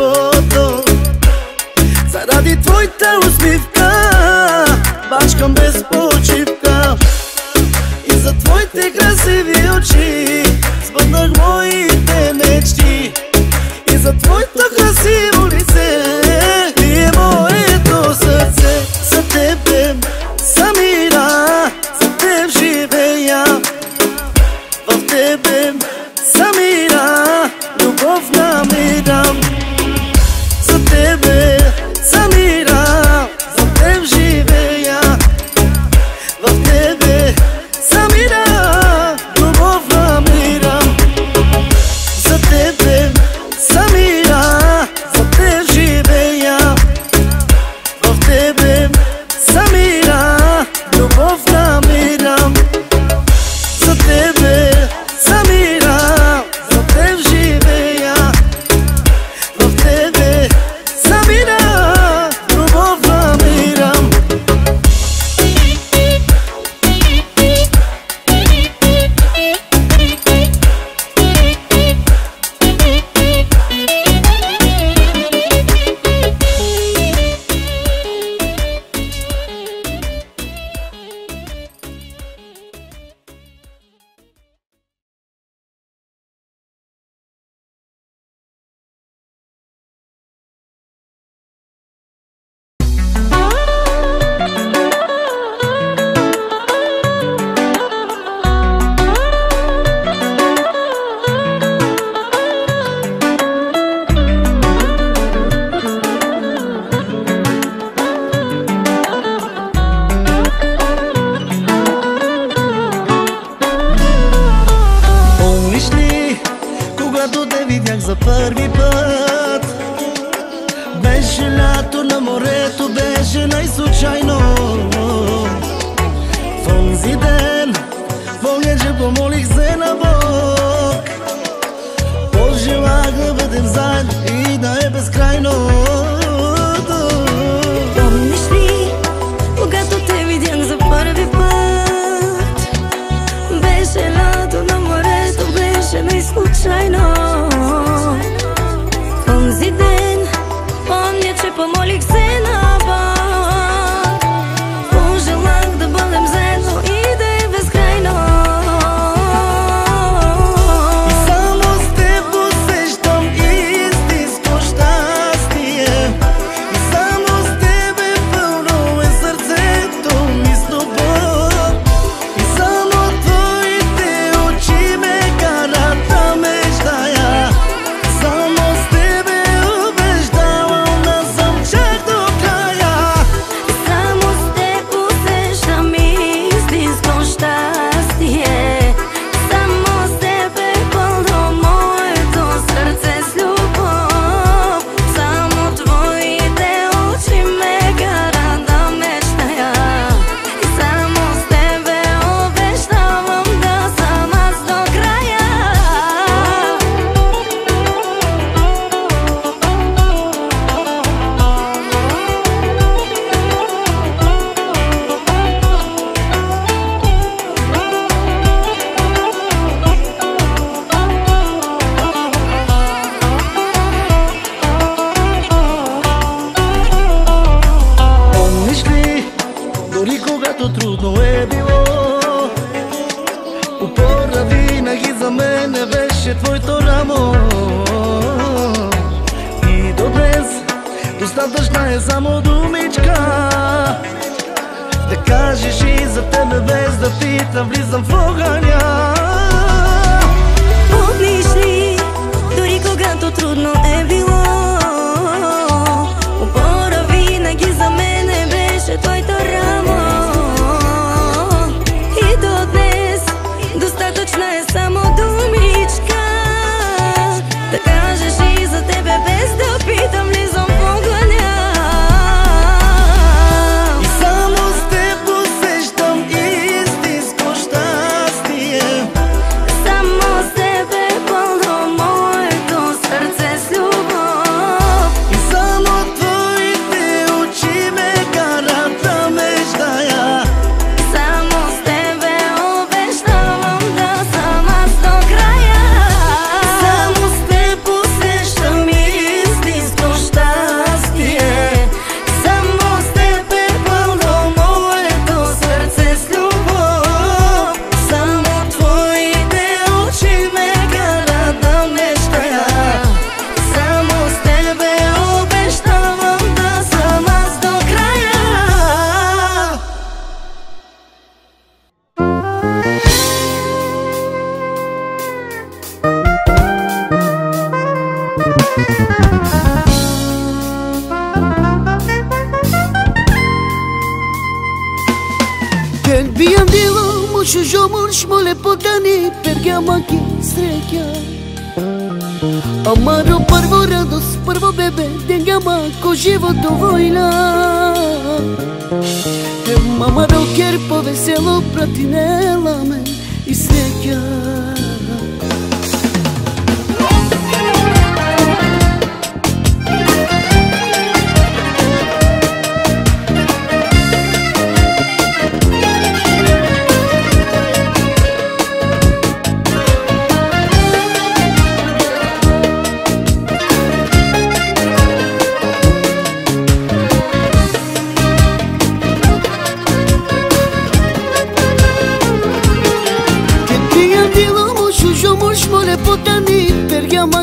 небото. Заради твоята усмивка бачкам без почивка. И за твоите красиви очи сбъднах моите мечти. И за твоето красиво лице и моето сърце. За тебе, Самира, за теб живея. В тебе, Самира, любов намирам. За тебе, Самира, за теб живея. В тебе, Самира, любов намирам. За тебе, Самира, за теб живея. В тебе, Самира, любов намирам. За тебе, Самира, за теб живея. В тебе, Самира, любов намирам. Когато те видях за първи път, беше лято на морето, беше най-случайно. В онзи ден помня, че помолих се на Бог. Пожелах да бъдем заедно и да е безкрайно. Помниш ли, когато те видях за първи път, беше лято на морето, беше най-случайно. Онзи ден помня, че помолих се на Бог. Пожелах да бъдем заедно и да е безкрайно. И само с теб усещам истинско щастие. И само с теб е пълно е сърцето ми с любов. И само твоите очи ме карат да мечтая. Само с тебе убеждавам да съм чак до края. Само с теб усещам истинско щастие. Само с теб е пълно моето сърце с любов. Само твоите очи ме карат да мечтая. И само с тебе обещавам да съм аз до края. Помниш ли, дори когато трудно е било, упора винаги за мен не беше твоето рамо. И до днес достатъчна е само думичка, да кажеш и за тебе без да питам, влизам в огъня. Помниш ли, дори когато трудно е било, опора винаги за мене беше твоето рамо. И до днес достатъчна е само думичка, да кажеш и за тебе без да питам, влизам в огъня. И само с теб усещам истинско щастие. ki sreća. Amaro prvo radost, prvo bebe, denjama ko život dovojna. Amaro kerpo veselo pratinela me i sreća.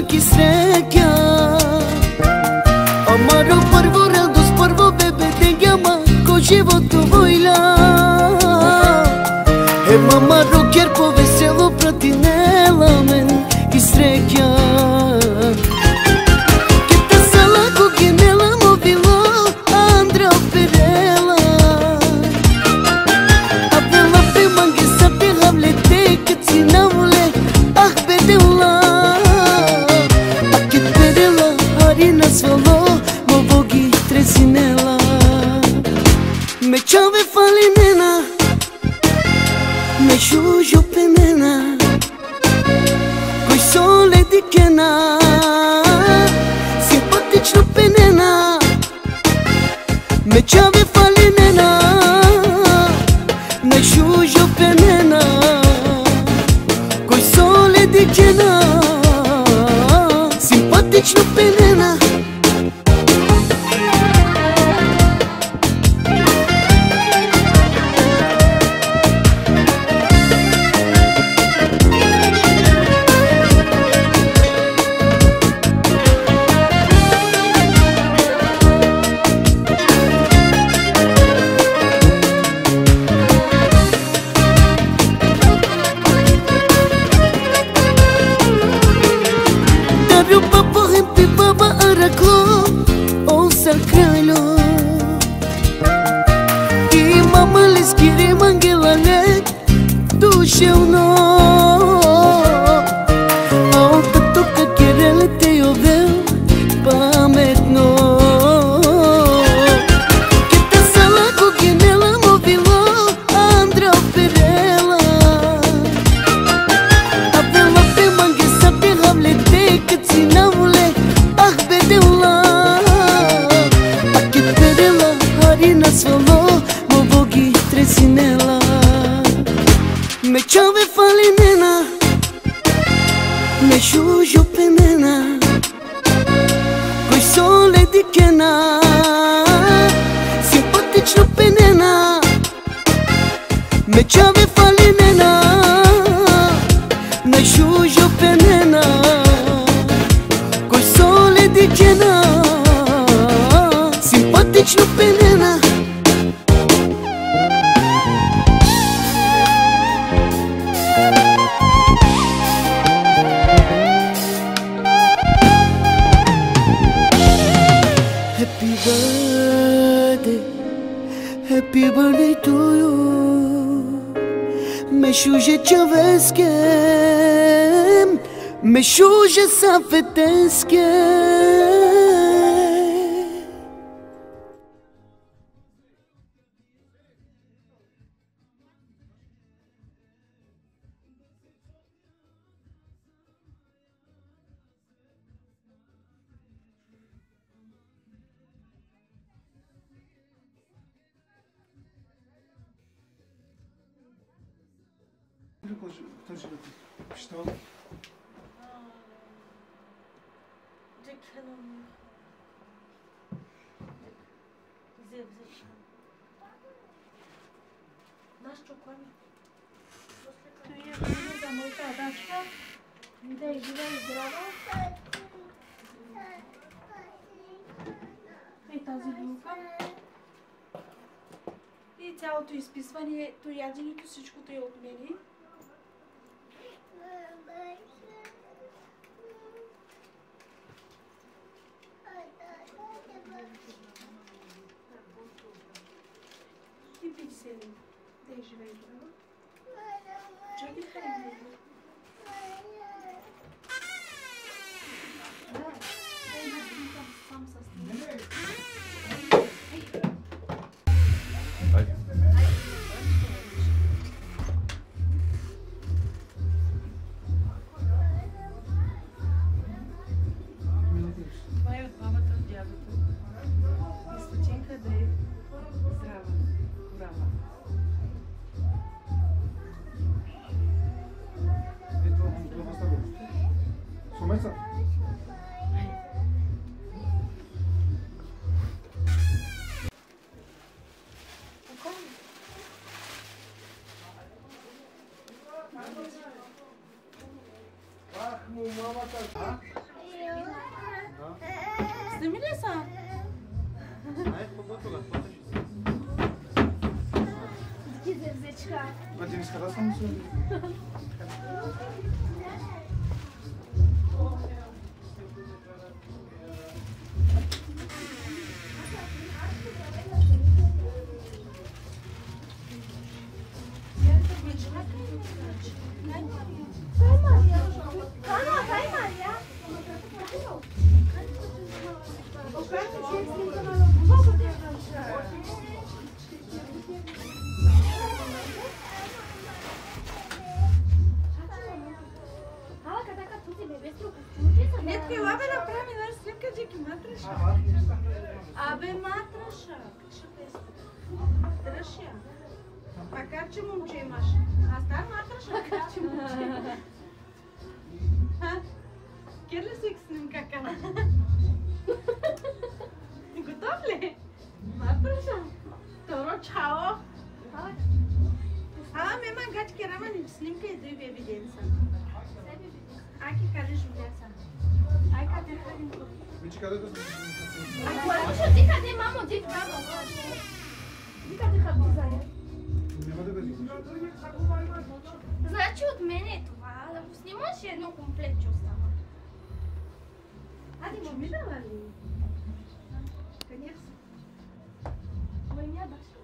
Ki sreća. Amaro prvo radost, prvo bebe, denjama ko život dovojna. Amaro kerpo veselo pratinela men i sreća. Che ta sala ko genela movilo Andra operela. Apela pe mange sa pe havlete kad si navole ah bedeula. Svalo movogi tresinela. Me čave falinena, me žužo penena, koji sole dikena, simpatično penena. Me čave falinena, me žužo penena, koji sole dikena, simpatično penena. Me čave falinena, me žužo penena, koji sole dikena, simpatično penena. Me čave falinena, me žužo penena, koji sole dikena, simpatično penena. Happy birthday to you. Me šuže čoveske, me šuže safeteske. Кто живет? Что? Наш чокони. Той е за моята дачка. Да е жива и здрава. И тази булка. И цялото изписване, то яденето, всичкото е от мене. И пить седем. Да и живее. Чакай, хайде. Сними ли са? Таки зевзечка. Бъде ми скада само се. Нетко ела бе направи наш снимка, Джеки матраша. Абе матраша. Тръшя. Макар че момче имаш. Аз там матраша, макар че момче. Кер ли си снимка кана? Готов ли? Матраша. Торо чао. Мема гачки рамани снимка и дой бе виденца. Аки къде живеца? Ай къде ходим? Мичи къде да се... Ти къде, мамо, ти къде? Ти къде ходим заедно? Няма да бъде. Значи от мен е това, да го снимаш едно комплетче остава. Ади, че видела ли? Къде си? Ой, ня башка.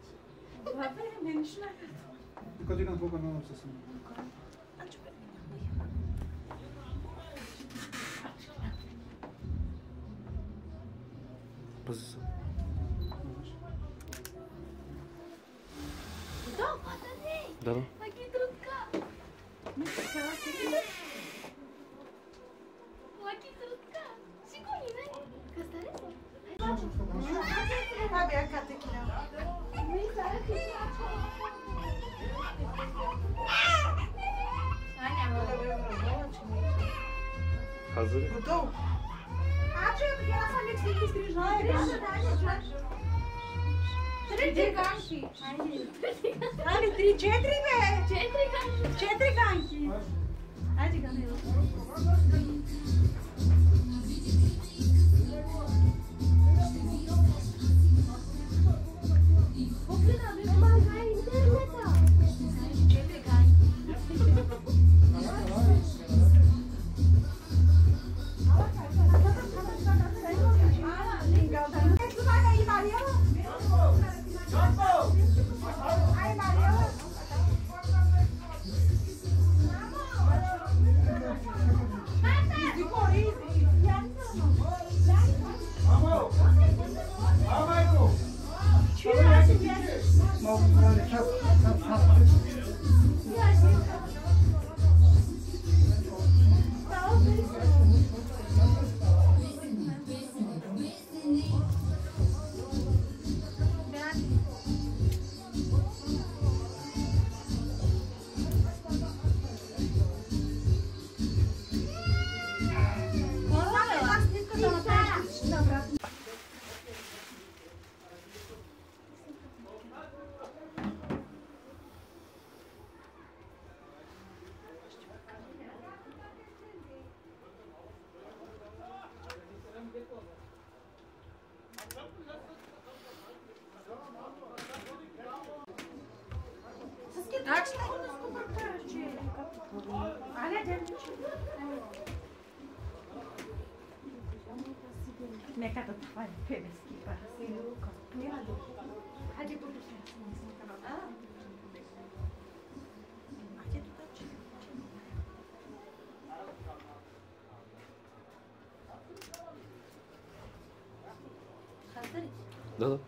Бабе, не нищо на като. Къде на Бога много се снима. Пази се. Да, да. Аки трудка. Аки трудка. Сигурни, не? Къстаре се? Това бе ака такива. Хазари? Готово. Я сам не стихи стрижна. Три ганки. Али, 3-4 бе. 4 ганки. Айде Ганело. Нека да това е певески параси. Хайде будеш ли? Да, да.